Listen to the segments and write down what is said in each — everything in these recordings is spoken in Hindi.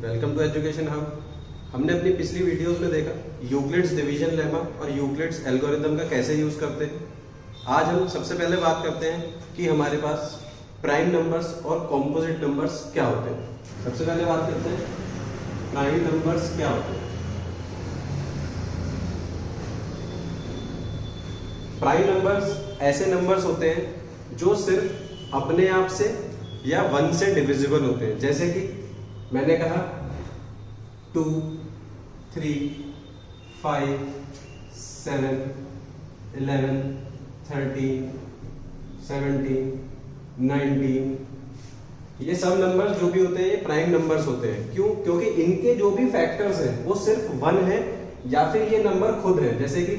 Welcome to education hub. हमने अपनी पिछली वीडियोस में देखा यूक्लिड्स डिवीजन लेमा और यूक्लिड्स एल्गोरिथम का कैसे यूज करते हैं। आज हम सबसे पहले बात करते हैं कि हमारे पास प्राइम नंबर्स और कॉम्पोजिट नंबर्स क्या होते हैं। सबसे पहले बात करते हैं प्राइम नंबर्स क्या होते हैं। प्राइम नंबर्स ऐसे नंबर्स होते हैं जो सिर्फ अपने आप से या 1 से डिविजिबल होते हैं। जैसे कि मैंने कहा 2, 3, 5, 7, 11, 13, 17, 19, ये सब नंबर्स जो भी होते हैं ये प्राइम नंबर्स होते हैं। क्यों? क्योंकि इनके जो भी फैक्टर्स हैं वो सिर्फ 1 है या फिर ये नंबर खुद है। जैसे कि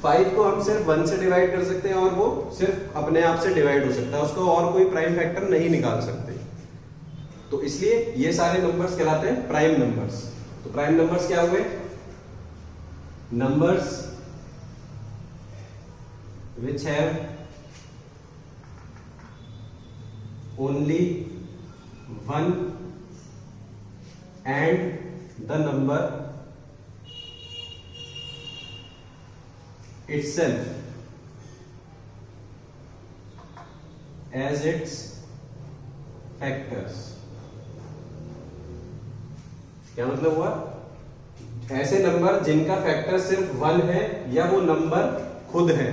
5 को हम सिर्फ 1 से डिवाइड कर सकते हैं और वो सिर्फ अपने आप से डिवाइड हो सकता है, उसको और कोई प्राइम फैक्टर नहीं निकाल सकते। तो इसलिए ये सारे नंबर्स कहलाते हैं प्राइम नंबर्स। तो प्राइम नंबर्स क्या हुए? Numbers which have only one and the number itself as its factors। क्या मतलब हुआ? ऐसे नंबर जिनका फैक्टर सिर्फ 1 है या वो नंबर खुद है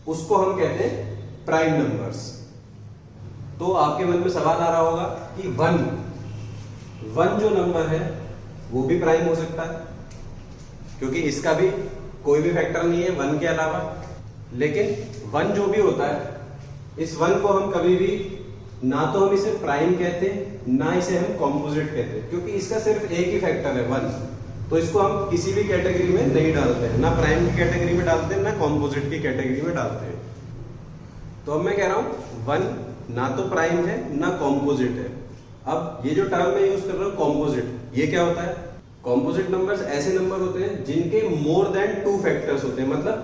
उसको हम कहते हैं प्राइम नंबर्स। तो आपके मन में सवाल आ रहा होगा कि 1 जो नंबर है वो भी प्राइम हो सकता है क्योंकि इसका भी कोई भी फैक्टर नहीं है 1 के अलावा। लेकिन 1 जो भी होता है इस 1 को हम कभी भी ना तो हम इसे प्राइम कहते हैं ना इसे हम कॉम्पोजिट कहते हैं, क्योंकि इसका सिर्फ एक ही फैक्टर है 1। तो इसको हम किसी भी कैटेगरी में नहीं डालते हैं, ना प्राइम की कैटेगरी में डालते हैं ना कॉम्पोजिट की कैटेगरी में डालते हैं। तो अब मैं कह रहा हूं 1 ना तो प्राइम है ना कॉम्पोजिट है। अब ये जो टर्म मैं यूज कर रहा हूं कॉम्पोजिट, ये क्या होता है? कॉम्पोजिट नंबर्स ऐसे नंबर होते हैं जिनके मोर देन 2 फैक्टर्स होते हैं, मतलब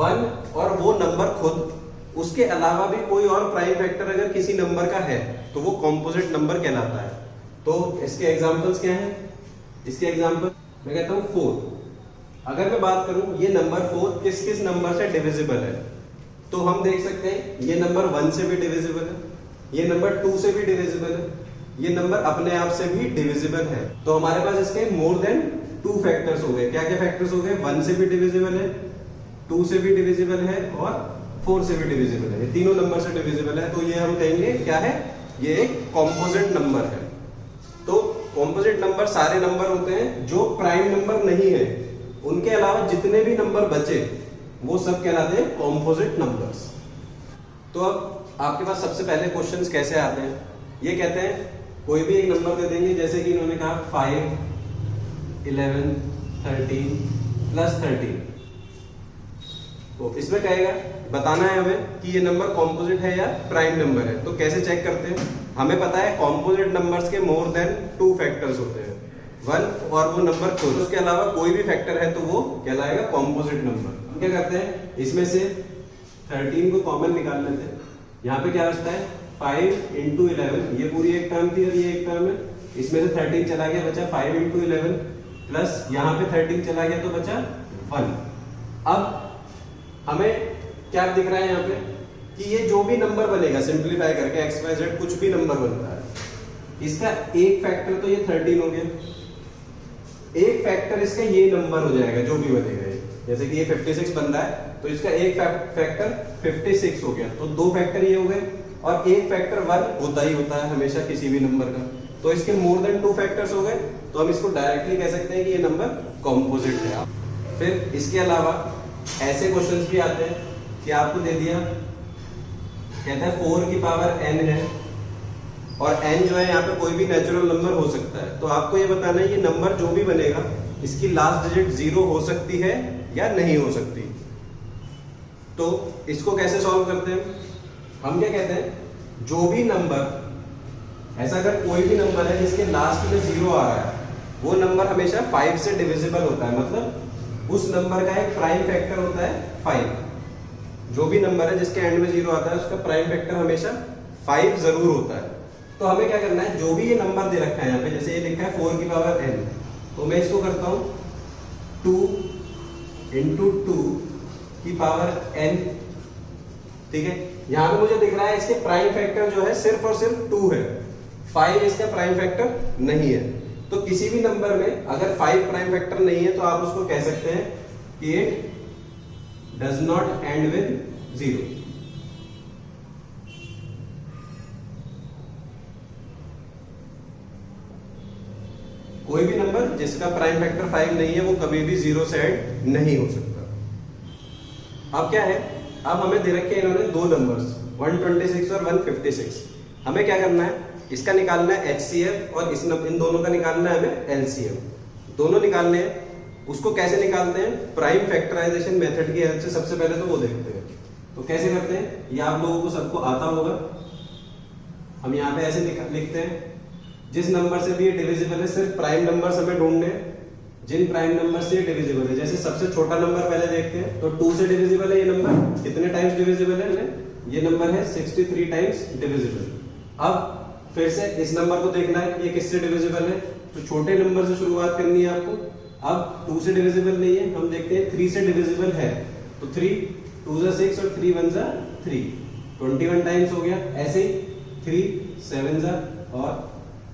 1 और वो नंबर खुद, उसके अलावा भी कोई और प्राइम फैक्टर अगर किसी नंबर का है तो वो कॉम्पोजिट नंबर कहलाता है। तो इसके एग्जांपल्स क्या हैं? इसके एग्जांपल मैं कहता हूं 4। अगर मैं बात करूं ये नंबर 4 किस किस नंबर से डिविजिबल है, तो हम देख सकते हैं ये नंबर 1 से भी डिविजिबल है, ये नंबर 2 से भी डिविजिबल है, ये नंबर अपने आप से भी डिविजिबल है। तो हमारे पास इसके मोर देन 2 फैक्टर्स हो गए। क्या क्या फैक्टर्स हो गए? 1 से भी डिविजिबल है, 2 से भी डिविजिबल है और 4 से भी डिविजिबल है। ये तीनों नंबर से डिविजिबल है, तो ये हम कहेंगे क्या है? ये एक कॉम्पोजिट नंबर है। तो कॉम्पोजिट नंबर सारे नंबर होते हैं जो प्राइम नंबर नहीं है, उनके अलावा जितने भी नंबर बचे वो सब कहलाते हैं कॉम्पोजिट नंबर्स। तो अब आपके पास सबसे पहले क्वेश्चंस कैसे आते हैं? ये कहते हैं कोई भी एक नंबर दे देंगे, जैसे कि इन्होंने कहा 5, 11, 13 प्लस 13। तो इसमें कहेगा बताना है हमें कि ये नंबर कॉम्पोजिट है या प्राइम नंबर है। तो कैसे चेक करते हैं? हमें पता है कॉम्पोजिट नंबर्स के मोर देन 2 फैक्टर्स होते हैं, 1 और वो नंबर खुद, उसके अलावा कोई भी फैक्टर है तो वो कहलाएगा कॉम्पोजिट नंबर। हम क्या करते हैं, इसमें से 13 को कॉमन निकाल लेते हैं। यहाँ पे क्या बचता है? 5 into 11, ये पूरी एक टर्म थी और ये एक टर्म है, इसमें से 13 चला गया, बचा 5 into 11 प्लस यहाँ पे 13 चला गया तो बचा 1। अब हमें क्या दिख रहा है यहाँ पे कि ये जो भी नंबर बनेगा सिंप्लीफाई करके x, y, z कुछ भी नंबर बनता है, इसका एक फैक्टर तो ये 13 हो गया, एक फैक्टर इसका ये नंबर हो जाएगा जो भी बनेगा। ये जैसे कि ये 56 बन रहा है तो इसका एक फैक्टर 56 हो गया, तो 2 फैक्टर ये हो गए और एक फैक्टर 1 होता ही होता है हमेशा किसी भी नंबर का। तो इसके मोर देन 2 फैक्टर्स हो गए, तो हम इसको डायरेक्टली कह सकते हैं कि ये नंबर कॉम्पोजिट है। फिर इसके अलावा ऐसे क्वेश्चंस भी आते हैं कि आपको दे दिया, कहता है 4 की पावर n है और n जो है यहाँ पे कोई भी नेचुरल नंबर हो सकता है। तो आपको ये बताना है ये नंबर जो भी बनेगा इसकी लास्ट डिजिट 0 हो सकती है या नहीं हो सकती। तो इसको कैसे सॉल्व करते हैं? हम क्या कहते हैं, जो भी नंबर, ऐसा अगर कोई भी नंबर है जिसके लास्ट में 0 आ रहा है वो नंबर हमेशा 5 से डिविजिबल होता है, मतलब उस नंबर का एक प्राइम फैक्टर होता है 5। जो भी नंबर है जिसके एंड में 0 आता है उसका प्राइम फैक्टर हमेशा 5 जरूर होता है। तो हमें क्या करना है, जो भी ये नंबर दे रखा है यहाँ पे, जैसे ये लिखा है 4 की पावर n, तो मैं इसको करता हूं 2 इंटू 2 की पावर n। ठीक है, यहां पे मुझे दिख रहा है इसके प्राइम फैक्टर जो है सिर्फ और सिर्फ 2 है, 5 इसका प्राइम फैक्टर नहीं है। तो किसी भी नंबर में अगर 5 प्राइम फैक्टर नहीं है तो आप उसको कह सकते हैं कि it does not and with 0। कोई भी नंबर जिसका प्राइम फैक्टर 5 नहीं है वो कभी भी 0 से ऐड नहीं हो सकता। अब क्या है, अब हमें दे रखे हैं इन्होंने दो नंबर्स 126 और 156। हमें क्या करना है, इसका निकालना है HCF और इन दोनों का निकालना है हमें LCM। दोनों निकालने हैं, उसको कैसे निकालते हैं, प्राइम फैक्टराइजेशन मेथड की हेल्प से। सबसे पहले तो वो देखते हैं, तो कैसे करते हैं ये आप लोगों को सबको आता होगा। हम यहाँ पे ऐसे लिखते हैं, जिस नंबर से भी ये डिविजिबल है सिर्फ प्राइम नंबर्स हमें ढूंढने हैं, जिन प्राइम नंबर से ये डिविजिबल है। जैसे सबसे छोटा नंबर पहले देखते हैं, तो 2 से डिविजिबल है ये नंबर, कितने टाइम्स डिविजिबल है, ये नंबर है 63 टाइम्स डिविजिबल। अब फिर से इस नंबर को देखना है ये किससे डिविजिबल है, तो छोटे नंबर से शुरुआत करनी है आपको। अब 2 से डिविजिबल नहीं है, हम देखते हैं 3 से डिविजिबल है, तो 3 2 जा 6 और 3 1 जा 3, 21 टाइम्स हो गया। ऐसे ही 3 7 जा और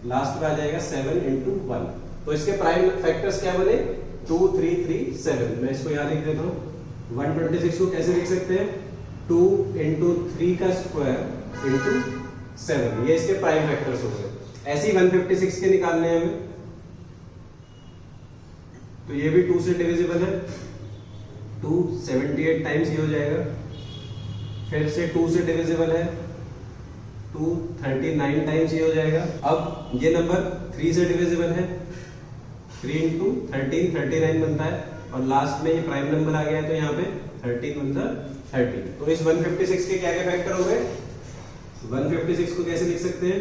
लास्ट में आ जाएगा 7 इंटू 1। तो इसके प्राइम फैक्टर्स क्या बने, 2 3 3 7। मैं इसको यहाँ लिख देता हूँ। 126 को कैसे लिख सकते हैं, 2 इंटू 3 का स्क्वायर इंटू 7, ये इसके प्राइम फैक्टर्स हो गए। ऐसे ही 156 के निकालने हैं हमें, तो ये भी 2 से डिविजिबल है, 2 78 टाइम्स ये हो जाएगा। फिर से 2 से डिविजिबल है, 2 39 टाइम्स ये हो जाएगा। अब ये नंबर 3 से डिविजिबल है, 3 इंटू 13 39 बनता है, और लास्ट में ये प्राइम नंबर आ गया है, तो यहाँ पे 13 1 30। तो इस 156 के क्या क्या फैक्टर हो गए, 156 को कैसे लिख सकते हैं,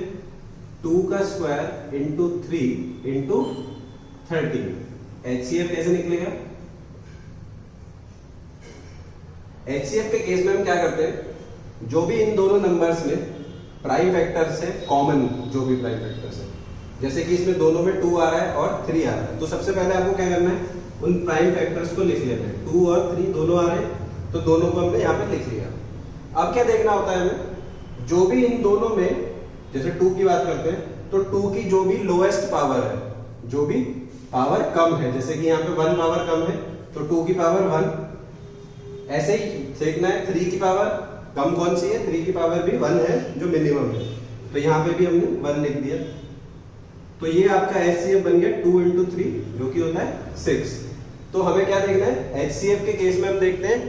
2 का स्क्वायर इंटू 3 इंटू 13। HCF कैसे निकलेगा, HCF के केस में हम क्या करते हैं, जो भी इन दोनों नंबर्स में प्राइम फैक्टर्स है, कॉमन जो भी प्राइम फैक्टर्स है, जैसे कि इसमें दोनों में 2 आ रहा है और 3 आ रहा है, तो सबसे पहले आपको क्या करना है, उन प्राइम फैक्टर्स को लिख लेना है। 2 और 3 दोनों आ रहे हैं, तो दोनों को हमने यहाँ पे लिख लिया। अब क्या देखना होता है हमें, जो भी इन दोनों में, जैसे 2 की बात करते हैं, तो 2 की जो भी लोएस्ट पावर है, जो भी पावर कम है, जैसे कि यहाँ पे 1 पावर कम है, तो 2 की पावर 1। ऐसे ही देखना है 3 की पावर कम कौन सी है, 3 की पावर भी 1 है जो मिनिमम है, तो यहाँ पे भी हमने 1 लिख दिया। तो ये आपका HCF बन गया 2 इंटू 3, जो कि होता है 6। तो हमें क्या देखना है, HCF के केस में हम देखते हैं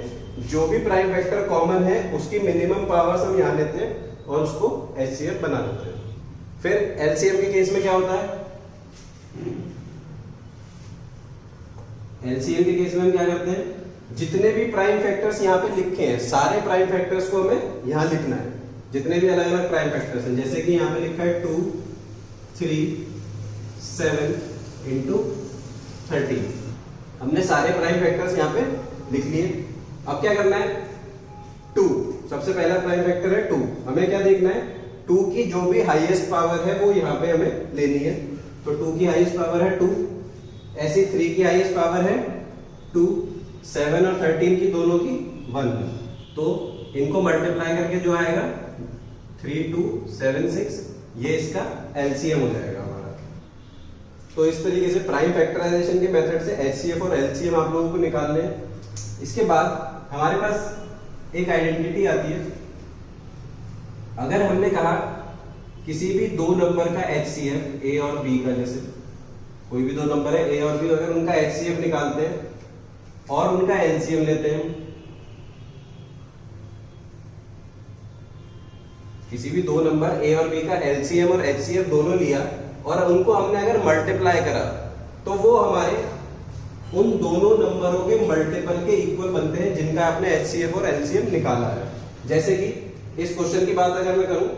जो भी प्राइम फैक्टर कॉमन है उसकी मिनिमम पावर्स हम यहाँ लेते हैं और उसको HCF बना देते हैं। फिर LCM के केस में क्या होता है, LCM के केस में हम क्या करते हैं, जितने भी प्राइम फैक्टर्स यहाँ पे लिखे हैं सारे प्राइम फैक्टर्स को हमें यहाँ लिखना है, जितने भी अलग अलग प्राइम फैक्टर्स हैं। जैसे कि यहाँ पे लिखा है 2 3 7 इंटू 13, हमने सारे प्राइम फैक्टर्स यहाँ पे लिख लिए। अब क्या करना है, 2 सबसे पहला प्राइम फैक्टर है 2, हमें क्या देखना है, 2 की जो भी हाईएस्ट पावर है वो यहाँ पे हमें लेनी है, तो 2 की हाईएस्ट पावर है 2। ऐसी 3 की हाईएस्ट पावर है 2, 7 और 13 की दोनों की 1, तो इनको मल्टीप्लाई करके जो आएगा 3276, ये इसका LCM हो जाएगा हमारा। तो इस तरीके से प्राइम फैक्टराइजेशन के मेथड से HCF और LCM आप लोगों को निकालने हैं। इसके बाद हमारे पास एक आइडेंटिटी आती है, अगर हमने कहा किसी भी दो नंबर का HCF A और B का, जैसे कोई भी दो नंबर है A और B, अगर उनका HCF निकालते हैं और उनका LCM लेते हैं, किसी भी दो नंबर A और B का LCM और HCF दोनों लिया और उनको हमने अगर मल्टीप्लाई करा, तो वो हमारे उन दोनों नंबरों के मल्टीपल के इक्वल बनते हैं जिनका आपने HCF और LCM निकाला है। जैसे कि इस क्वेश्चन की बात अगर मैं करूं,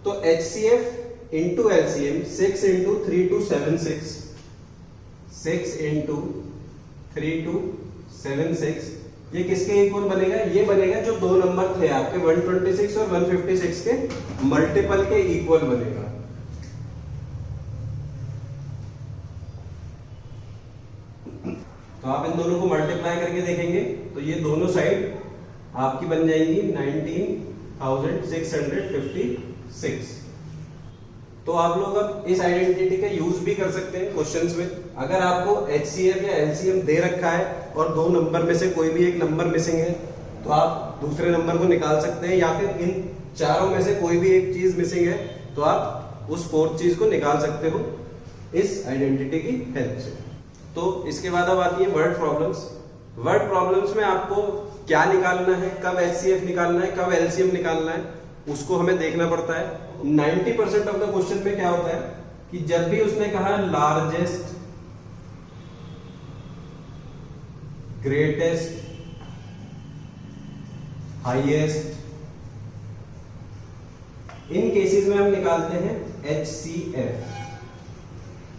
तो HCF into LCM 6 into 3 2 7 6, 6 into 3 2 7 6, ये किसके इक्वल बनेगा, ये बनेगा जो दो नंबर थे आपके 126 और 156 के मल्टीपल के इक्वल बनेगा। तो आप इन दोनों को मल्टीप्लाई करके देखेंगे तो ये दोनों साइड आपकी बन जाएंगी 19,656। तो आप लोग अब इस आइडेंटिटी का यूज भी कर सकते हैं क्वेश्चंस में। अगर आपको HCF या LCM दे रखा है और दो नंबर में से कोई भी एक नंबर मिसिंग है तो आप दूसरे नंबर को निकाल सकते हैं, या फिर इन चारों में से कोई भी एक चीज मिसिंग है तो आप उस फोर्थ चीज को निकाल सकते हो इस आइडेंटिटी की हेल्प से। तो इसके बाद अब आती है वर्ड प्रॉब्लम्स। वर्ड प्रॉब्लम्स में आपको क्या निकालना है, कब HCF निकालना है, कब LCM निकालना है, उसको हमें देखना पड़ता है। 90% ऑफ द क्वेश्चन में क्या होता है कि जब भी उसने कहा लार्जेस्ट, ग्रेटेस्ट, हाईएस्ट, इन केसेस में हम निकालते हैं HCF।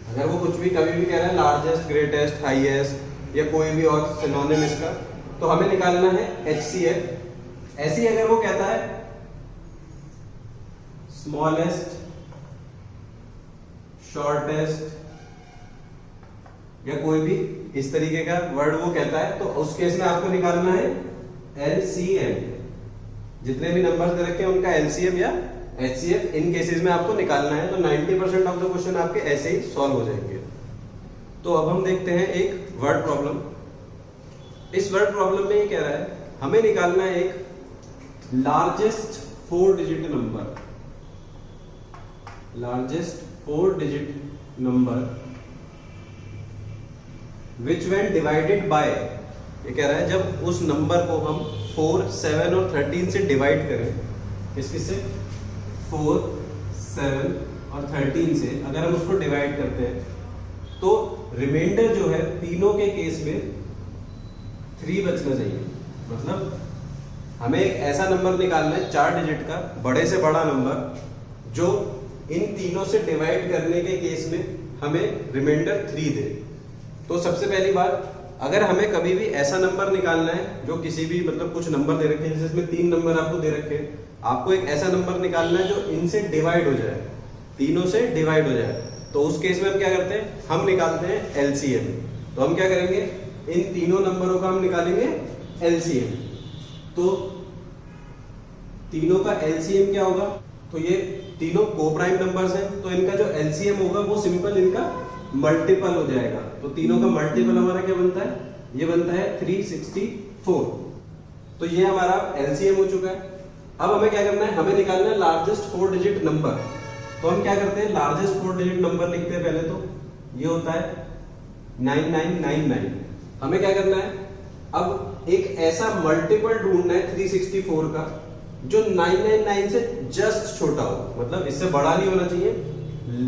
अगर वो कुछ भी कभी भी कह रहा है लार्जेस्ट, ग्रेटेस्ट, हाईएस्ट या कोई भी और सिनोनिम इसका, तो हमें निकालना है HCF। ऐसे ही अगर वो कहता है स्मॉलेस्ट, शॉर्टेस्ट या कोई भी इस तरीके का वर्ड वो कहता है तो उस केस में आपको निकालना है LCM। जितने भी नंबर्स दे रखे हैं उनका LCM या HCF इन केसेस में आपको निकालना है। तो 90% ऑफ द क्वेश्चन आपके ऐसे ही सॉल्व हो जाएंगे। तो अब हम देखते हैं एक वर्ड प्रॉब्लम। इस वर्ड प्रॉब्लम में ये कह रहा है हमें निकालना है एक largest 4 digit number, largest 4 digit number which when divided by, ये कह रहा है जब उस नंबर को हम 4, 7 और 13 से डिवाइड करें, किससे 4, 7 और 13 से अगर हम उसको डिवाइड करते हैं तो रिमाइंडर जो है तीनों के केस में 3 बचना चाहिए। मतलब हमें एक ऐसा नंबर निकालना है 4 डिजिट का, बड़े से बड़ा नंबर, जो इन तीनों से डिवाइड करने के केस में हमें रिमाइंडर 3 दे। तो सबसे पहली बात, अगर हमें कभी भी ऐसा नंबर निकालना है जो किसी भी मतलब कुछ नंबर दे रखे हैं, जिसमें 3 नंबर आपको दे रखे हैं, आपको एक ऐसा नंबर निकालना है जो इनसे डिवाइड हो जाए, तीनों से डिवाइड हो जाए। तो उस केस में हम क्या करते हैं, हम निकालते हैं LCM। तो हम क्या करेंगे, इन तीनों नंबरों का हम निकालेंगे LCM। तो तीनों का LCM क्या होगा, तो ये तीनों कोप्राइम नंबर्स हैं तो इनका जो LCM होगा वो सिंपल इनका मल्टीपल हो जाएगा। तो तीनों का मल्टीपल हमारा क्या बनता है, ये बनता है 364। तो ये हमारा LCM हो चुका है। अब हमें क्या करना है, हमें निकालना है लार्जेस्ट 4 डिजिट नंबर। तो हम क्या करते हैं, लार्जेस्ट 4 डिजिट नंबर लिखते हैं पहले, तो ये होता है 9999। हमें क्या करना है, अब एक ऐसा मल्टीपल ढूंढना है 364 का जो 999 से जस्ट छोटा हो, मतलब इससे बड़ा नहीं होना चाहिए।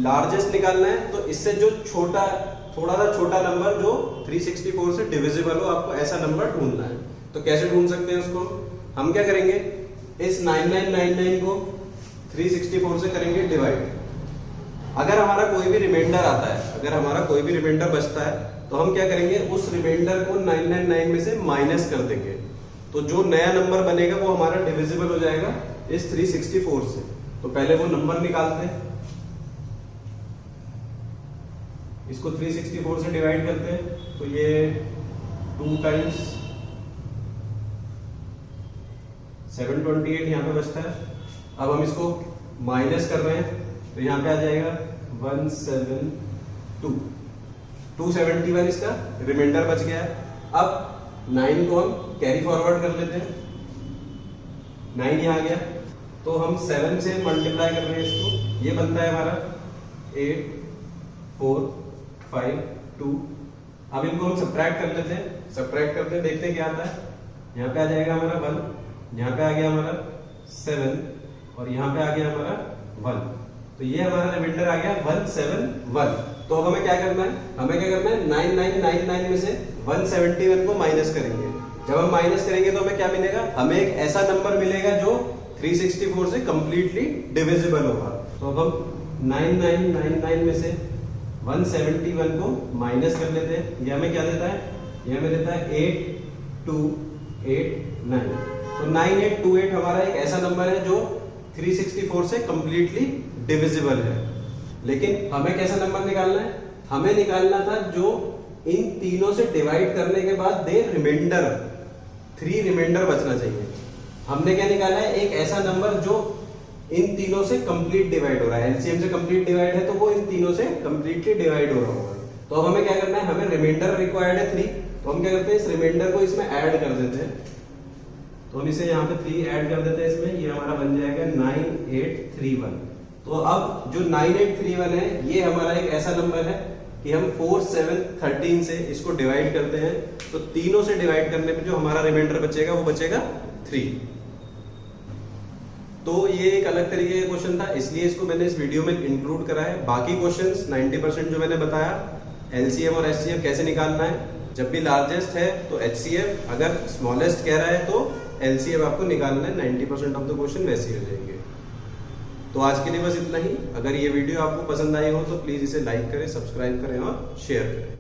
लार्जेस्ट निकालना है तो इससे जो छोटा, थोड़ा सा छोटा नंबर जो 364 से डिविजिबल हो, आपको ऐसा नंबर ढूंढना है। तो कैसे ढूंढ सकते हैं उसको, हम क्या करेंगे, इस 9999 को 364 से करेंगे डिवाइड। अगर हमारा कोई भी रिमाइंडर आता है, अगर हमारा कोई भी रिमाइंडर बचता है तो हम क्या करेंगे, उस रिमाइंडर को 999 में से माइनस कर देंगे। तो जो नया नंबर बनेगा वो हमारा डिविजिबल हो जाएगा इस 364 से। तो पहले वो नंबर निकालते हैं, इसको 364 से डिवाइड करते हैं, तो ये 2 टाइम्स 728 यहाँ पे बचता है। अब हम इसको माइनस कर रहे हैं तो यहाँ पे आ जाएगा 172, 271 इसका रिमाइंडर बच गया है। अब 9 को हम कैरी फॉरवर्ड कर लेते हैं, 9 यहाँ गया तो हम 7 से मल्टीप्लाई कर रहे हैं इसको, ये बनता है हमारा 8, 4, 5, 2। अब इनको हम सब्ट्रैक्ट कर लेते हैं, सब्ट्रैक्ट करते हैं, देखते हैं क्या आता है। यहाँ पे आ जाएगा हमारा 1, यहाँ पे आ गया हमारा 7 और यहाँ पे आ गया हमारा 1। तो ये हमारा रिमाइंडर आ गया 171। तो अब हमें क्या करना है, हमें क्या करना है, 9999 में से 171 को माइनस करेंगे। जब हम माइनस करेंगे तो हमें क्या मिलेगा, हमें एक ऐसा नंबर मिलेगा जो 364 से कंप्लीटली डिविजिबल होगा। तो अब हम 9999 में से 171 को माइनस कर लेते हैं। ये हमें क्या देता है, ये हमें देता है 8289। तो 9828 हमारा एक ऐसा नंबर है जो 364 से कंप्लीटली डिविजिबल है। लेकिन हमें कैसा नंबर निकालना है, हमें निकालना था जो इन तीनों से डिवाइड करने के बाद दे रिमाइंडर 3 रिमाइंडर बचना चाहिए। हमने क्या निकाला है, एक ऐसा नंबर जो इन तीनों से कंप्लीट डिवाइड हो रहा है। एलसीएम से कंप्लीट डिवाइड है तो वो इन तीनों से कंप्लीटली डिवाइड हो रहा होगा। तो अब हमें क्या करना है, हमें रिमाइंडर रिक्वायर्ड है 3, तो हम क्या करते हैं, इस रिमाइंडर को इसमें ऐड कर देते हैं। तो हम इसे यहाँ पे 3 ऐड कर देते हैं इसमें, ये हमारा बन जाएगा 9831। तो अब जो 9831 है ये हमारा एक ऐसा नंबर है कि हम 4, 7, 13 से इसको डिवाइड करते हैं, तो तीनों से डिवाइड करने पे जो हमारा रिमाइंडर बचेगा वो बचेगा 3। तो ये एक अलग तरीके का क्वेश्चन था, इसलिए इसको मैंने इस वीडियो में इंक्लूड करा है। बाकी क्वेश्चंस 90% जो मैंने बताया, एलसीएम और एचसीएफ कैसे निकालना है, जब भी लार्जेस्ट है तो एचसीएफ, अगर स्मॉलेस्ट कह रहा है तो एलसीएम आपको निकालना है। 90% ऑफ द क्वेश्चन वैसे ही हो जाएंगे। तो आज के लिए बस इतना ही। अगर ये वीडियो आपको पसंद आई हो तो प्लीज इसे लाइक करें, सब्सक्राइब करें और शेयर करें।